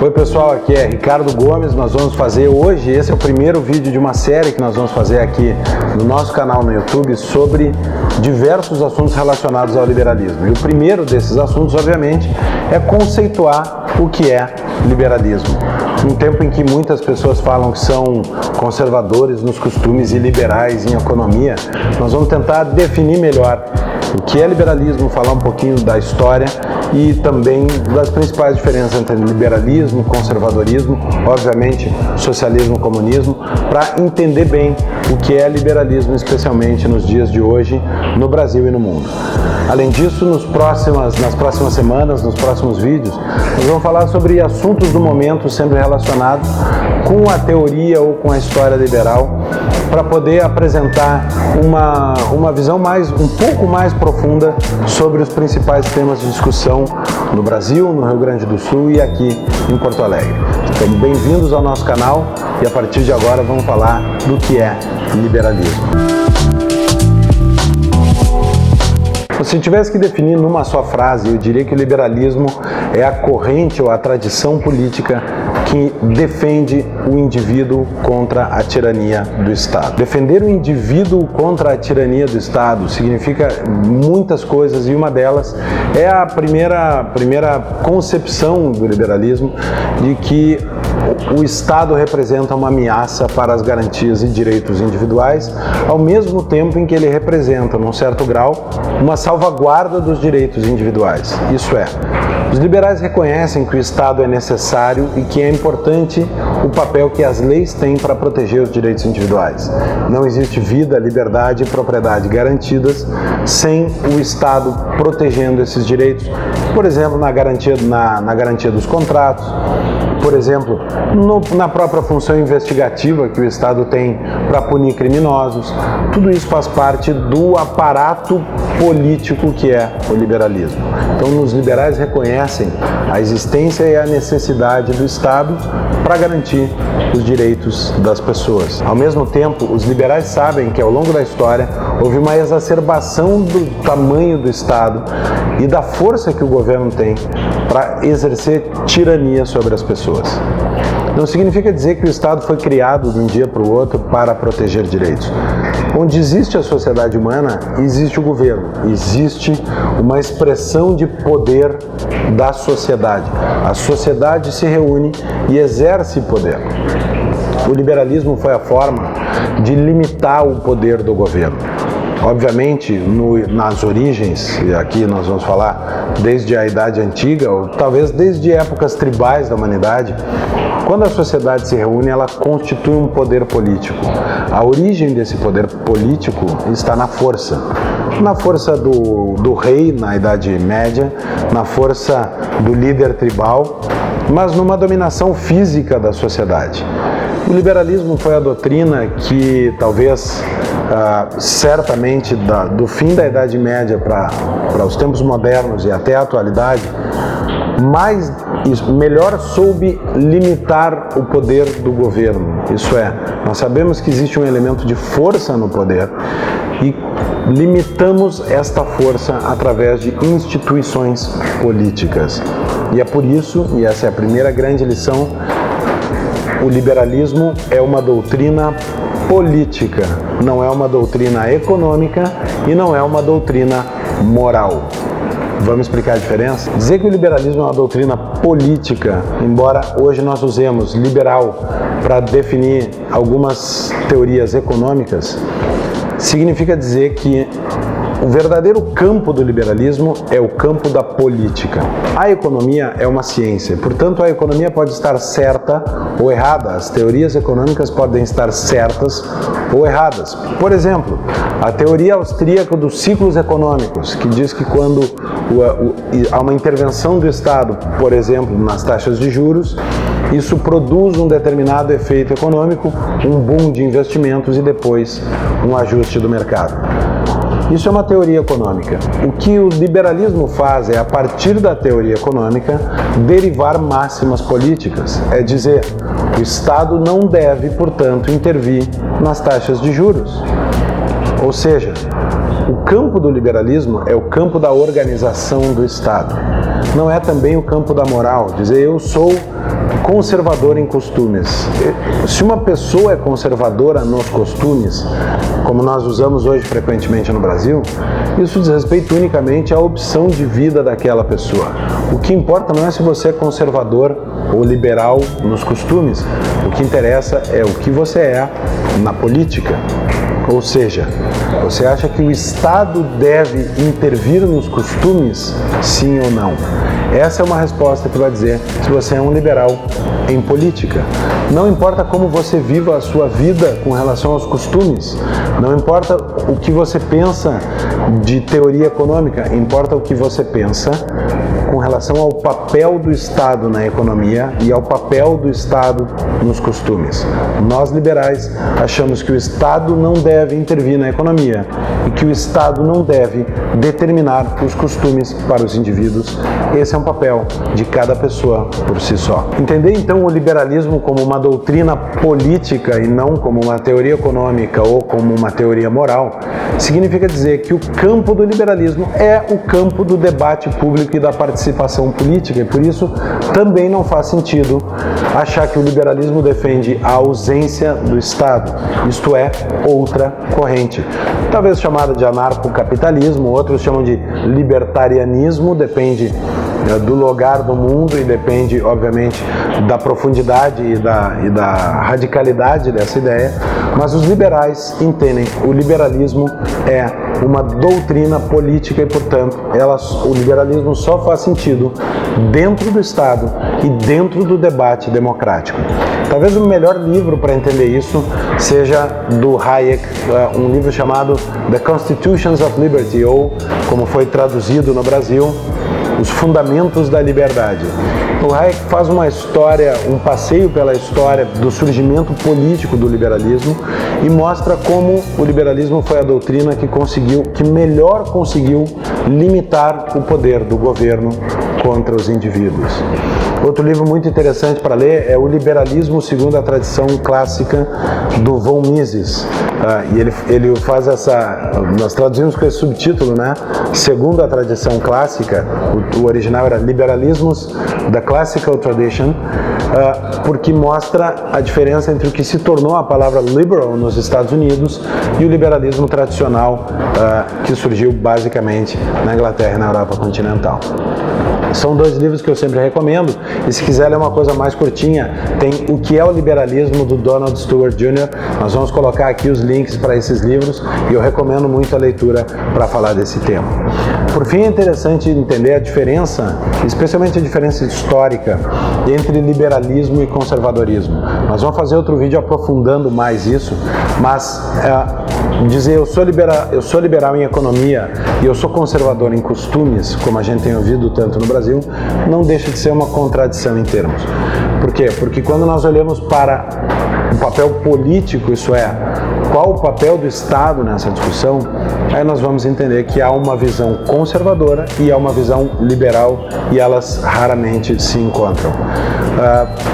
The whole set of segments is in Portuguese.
Oi pessoal, aqui é Ricardo Gomes. Nós vamos fazer hoje, esse é o primeiro vídeo de uma série que nós vamos fazer aqui no nosso canal no YouTube sobre diversos assuntos relacionados ao liberalismo. E o primeiro desses assuntos, obviamente, é conceituar o que é liberalismo. Num tempo em que muitas pessoas falam que são conservadores nos costumes e liberais em economia, nós vamos tentar definir melhor o que é liberalismo, falar um pouquinho da história e também das principais diferenças entre liberalismo, conservadorismo, obviamente socialismo, comunismo, para entender bem o que é liberalismo, especialmente nos dias de hoje, no Brasil e no mundo. Além disso, nas próximas semanas, nos próximos vídeos, nós vamos falar sobre assuntos do momento sempre relacionados com a teoria ou com a história liberal, para poder apresentar uma visão um pouco mais profunda sobre os principais temas de discussão no Brasil, no Rio Grande do Sul e aqui em Porto Alegre. Então, bem-vindos ao nosso canal e a partir de agora vamos falar do que é liberalismo. Se tivesse que definir numa só frase, eu diria que o liberalismo é a corrente ou a tradição política que defende o indivíduo contra a tirania do Estado. Defender o indivíduo contra a tirania do Estado significa muitas coisas e uma delas é a primeira concepção do liberalismo de que o Estado representa uma ameaça para as garantias e direitos individuais, ao mesmo tempo em que ele representa, num certo grau, uma salvaguarda dos direitos individuais. Isso é, os liberais reconhecem que o Estado é necessário e que é importante o papel que as leis têm para proteger os direitos individuais. Não existe vida, liberdade e propriedade garantidas sem o Estado protegendo esses direitos, por exemplo, na garantia dos contratos, por exemplo, na própria função investigativa que o Estado tem para punir criminosos. Tudo isso faz parte do aparato político que é o liberalismo. Então, os liberais reconhecem a existência e a necessidade do Estado para garantir os direitos das pessoas. Ao mesmo tempo, os liberais sabem que ao longo da história houve uma exacerbação do tamanho do Estado e da força que o governo tem para exercer tirania sobre as pessoas. Não significa dizer que o Estado foi criado de um dia para o outro para proteger direitos. Onde existe a sociedade humana, existe o governo, existe uma expressão de poder da sociedade. A sociedade se reúne e exerce poder. O liberalismo foi a forma de limitar o poder do governo. Obviamente, nas origens, e aqui nós vamos falar desde a Idade Antiga, ou talvez desde épocas tribais da humanidade, quando a sociedade se reúne, ela constitui um poder político. A origem desse poder político está na força. Na força do rei, na Idade Média, na força do líder tribal, mas numa dominação física da sociedade. O liberalismo foi a doutrina que talvez, certamente, do fim da Idade Média para os tempos modernos e até a atualidade, melhor soube limitar o poder do governo. Isso é, nós sabemos que existe um elemento de força no poder e limitamos esta força através de instituições políticas. E é por isso, e essa é a primeira grande lição, o liberalismo é uma doutrina política, não é uma doutrina econômica e não é uma doutrina moral. Vamos explicar a diferença? Dizer que o liberalismo é uma doutrina política, embora hoje nós usemos liberal para definir algumas teorias econômicas, significa dizer que o verdadeiro campo do liberalismo é o campo da política. A economia é uma ciência, portanto a economia pode estar certa ou errada, as teorias econômicas podem estar certas ou erradas. Por exemplo, a teoria austríaca dos ciclos econômicos, que diz que quando há uma intervenção do Estado, por exemplo, nas taxas de juros, isso produz um determinado efeito econômico, um boom de investimentos e depois um ajuste do mercado. Isso é uma teoria econômica. O que o liberalismo faz é, a partir da teoria econômica, derivar máximas políticas. É dizer, o Estado não deve, portanto, intervir nas taxas de juros. Ou seja, o campo do liberalismo é o campo da organização do Estado. Não é também o campo da moral, dizer eu sou conservador em costumes. Se uma pessoa é conservadora nos costumes, como nós usamos hoje frequentemente no Brasil, isso diz respeito unicamente à opção de vida daquela pessoa. O que importa não é se você é conservador ou liberal nos costumes, o que interessa é o que você é na política. Ou seja, você acha que o Estado deve intervir nos costumes, sim ou não? Essa é uma resposta que vai dizer se você é um liberal em política. Não importa como você viva a sua vida com relação aos costumes, não importa o que você pensa de teoria econômica, importa o que você pensa com relação ao papel do Estado na economia e ao papel do Estado nos costumes. Nós liberais achamos que o Estado não deve intervir na economia e que o Estado não deve determinar os costumes para os indivíduos. Esse é um papel de cada pessoa por si só. Entender então o liberalismo como uma doutrina política e não como uma teoria econômica ou como uma teoria moral significa dizer que o campo do liberalismo é o campo do debate público e da participação política, e por isso também não faz sentido achar que o liberalismo defende a ausência do Estado, isto é, outra corrente, talvez chamada de anarcocapitalismo, outros chamam de libertarianismo, depende do lugar do mundo e depende, obviamente, da profundidade e da radicalidade dessa ideia, mas os liberais entendem que o liberalismo é uma doutrina política e, portanto, o liberalismo só faz sentido dentro do Estado e dentro do debate democrático. Talvez o melhor livro para entender isso seja do Hayek, um livro chamado The Constitutions of Liberty, ou, como foi traduzido no Brasil, Os Fundamentos da Liberdade. O Hayek faz uma história, um passeio pela história do surgimento político do liberalismo e mostra como o liberalismo foi a doutrina que melhor conseguiu limitar o poder do governo contra os indivíduos. Outro livro muito interessante para ler é O Liberalismo segundo a Tradição Clássica, do von Mises. E ele faz nós traduzimos com esse subtítulo, né? Segundo a tradição clássica, o original era Liberalismos, The Classical Tradition, porque mostra a diferença entre o que se tornou a palavra liberal nos Estados Unidos e o liberalismo tradicional que surgiu basicamente na Inglaterra e na Europa continental. São dois livros que eu sempre recomendo, e se quiser ler uma coisa mais curtinha, tem O que é o Liberalismo, do Donald Stewart Jr. Nós vamos colocar aqui os links para esses livros e eu recomendo muito a leitura para falar desse tema. Por fim, é interessante entender a diferença, especialmente a diferença histórica, entre liberalismo e conservadorismo. Nós vamos fazer outro vídeo aprofundando mais isso, mas dizer eu sou liberal em economia e eu sou conservador em costumes, como a gente tem ouvido tanto no Brasil, não deixa de ser uma contradição em termos. Por quê? Porque quando nós olhamos para o papel político, isso é, qual o papel do Estado nessa discussão, aí nós vamos entender que há uma visão conservadora e há uma visão liberal e elas raramente se encontram.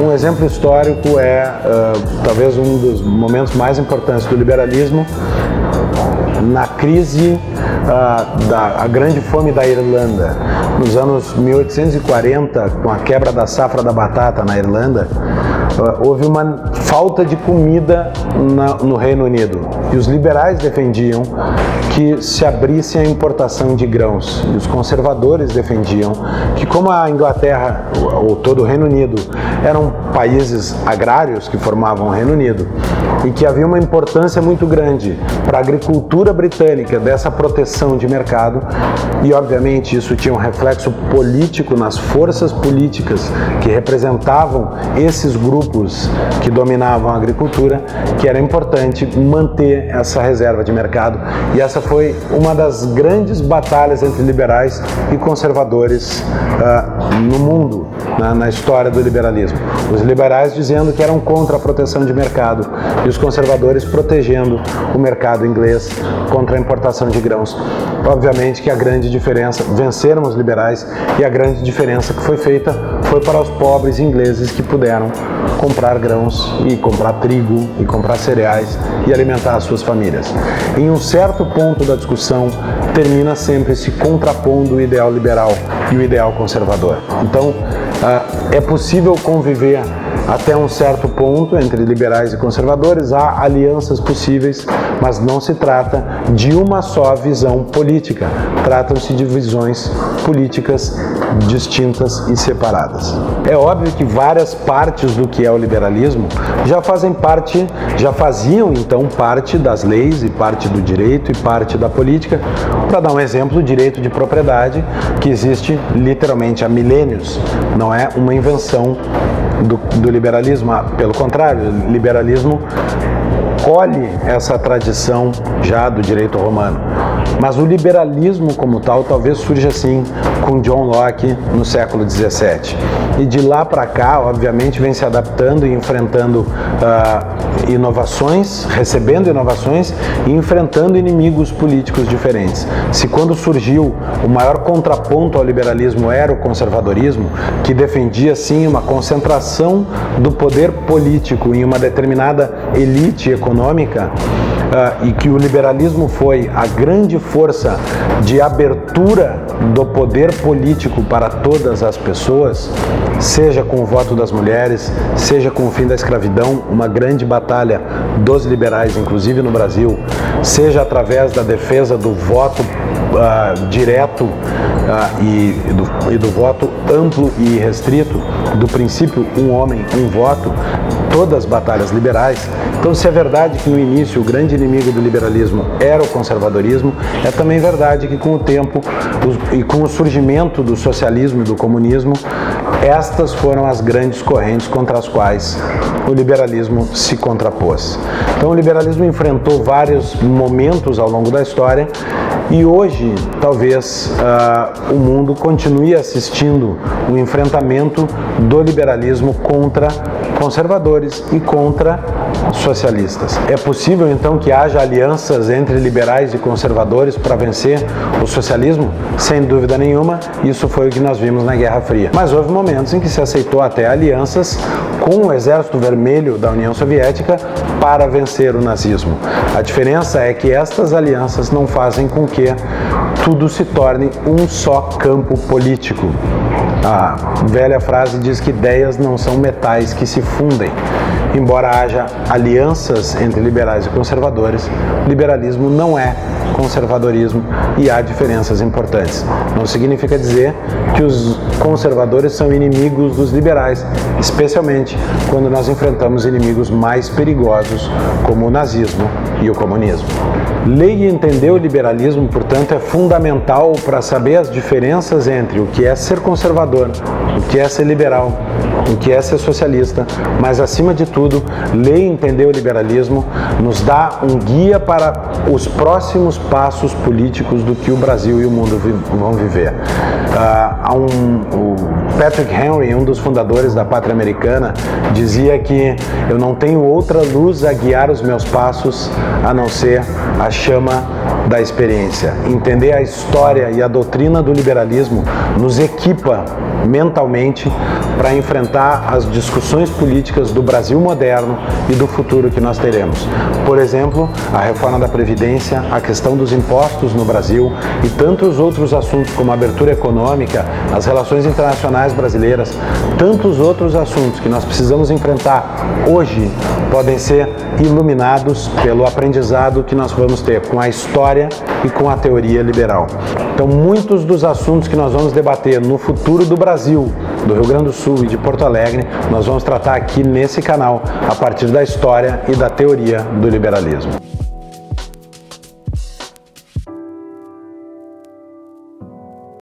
Um exemplo histórico é talvez um dos momentos mais importantes do liberalismo, na crise da grande fome da Irlanda. Nos anos 1840, com a quebra da safra da batata na Irlanda, houve uma falta de comida no Reino Unido. E os liberais defendiam que se abrisse a importação de grãos. E os conservadores defendiam que, como a Inglaterra ou todo o Reino Unido eram países agrários que formavam o Reino Unido, e que havia uma importância muito grande para a agricultura britânica dessa proteção de mercado, e obviamente isso tinha um reflexo político nas forças políticas que representavam esses grupos que dominavam a agricultura, que era importante manter essa reserva de mercado, e essa foi uma das grandes batalhas entre liberais e conservadores no mundo, na história do liberalismo. Os liberais dizendo que eram contra a proteção de mercado e os conservadores protegendo o mercado inglês contra a importação de grãos. Obviamente que a grande diferença, venceram os liberais, e a grande diferença que foi feita foi para os pobres ingleses que puderam comprar grãos e comprar trigo e comprar cereais e alimentar as suas famílias. Em um certo ponto da discussão, termina sempre se contrapondo o ideal liberal e o ideal conservador. Então, é possível conviver até um certo ponto entre liberais e conservadores, há alianças possíveis, mas não se trata de uma só visão política. Tratam-se de visões políticas distintas e separadas. É óbvio que várias partes do que é o liberalismo já faziam então parte das leis e parte do direito e parte da política. Para dar um exemplo, o direito de propriedade, que existe literalmente há milênios, não é uma invenção do liberalismo, pelo contrário, o liberalismo colhe essa tradição já do direito romano. Mas o liberalismo como tal talvez surja assim com John Locke no século XVII. E de lá para cá, obviamente, vem se adaptando e enfrentando inovações, recebendo inovações e enfrentando inimigos políticos diferentes. Se quando surgiu o maior contraponto ao liberalismo era o conservadorismo, que defendia sim uma concentração do poder político em uma determinada elite econômica, e que o liberalismo foi a grande força de abertura do poder político para todas as pessoas, seja com o voto das mulheres, seja com o fim da escravidão, uma grande batalha dos liberais, inclusive no Brasil, seja através da defesa do voto direto e do voto amplo e restrito, do princípio um homem, um voto, todas as batalhas liberais. Então, se é verdade que no início o grande inimigo do liberalismo era o conservadorismo, é também verdade que com o tempo e com o surgimento do socialismo e do comunismo, estas foram as grandes correntes contra as quais o liberalismo se contrapôs. Então, o liberalismo enfrentou vários momentos ao longo da história e hoje, talvez, o mundo continue assistindo o enfrentamento do liberalismo contra conservadores e contra socialistas. É possível, então, que haja alianças entre liberais e conservadores para vencer o socialismo? Sem dúvida nenhuma, isso foi o que nós vimos na Guerra Fria. Mas houve momentos em que se aceitou até alianças com o Exército Vermelho da União Soviética para vencer o nazismo. A diferença é que estas alianças não fazem com que tudo se torne um só campo político. A velha frase diz que ideias não são metais que se fundem. Embora haja alianças entre liberais e conservadores, liberalismo não é conservadorismo e há diferenças importantes. Não significa dizer que os conservadores são inimigos dos liberais, especialmente quando nós enfrentamos inimigos mais perigosos como o nazismo e o comunismo. Ler e entender o liberalismo, portanto, é fundamental para saber as diferenças entre o que é ser conservador, o que é ser liberal, o que é ser socialista, mas acima de tudo, ler e entender o liberalismo nos dá um guia para os próximos passos políticos do que o Brasil e o mundo vão viver. O Patrick Henry, um dos fundadores da Pátria Americana, dizia que eu não tenho outra luz a guiar os meus passos a não ser a chama da experiência. Entender a história e a doutrina do liberalismo nos equipa mentalmente para enfrentar as discussões políticas do Brasil moderno e do futuro que nós teremos. Por exemplo, a reforma da Previdência, a questão dos impostos no Brasil e tantos outros assuntos como a abertura econômica, as relações internacionais brasileiras, tantos outros assuntos que nós precisamos enfrentar hoje podem ser iluminados pelo aprendizado que nós vamos ter com a história e com a teoria liberal. Então, muitos dos assuntos que nós vamos debater no futuro do Brasil, do Rio Grande do Sul e de Porto Alegre, nós vamos tratar aqui nesse canal a partir da história e da teoria do liberalismo.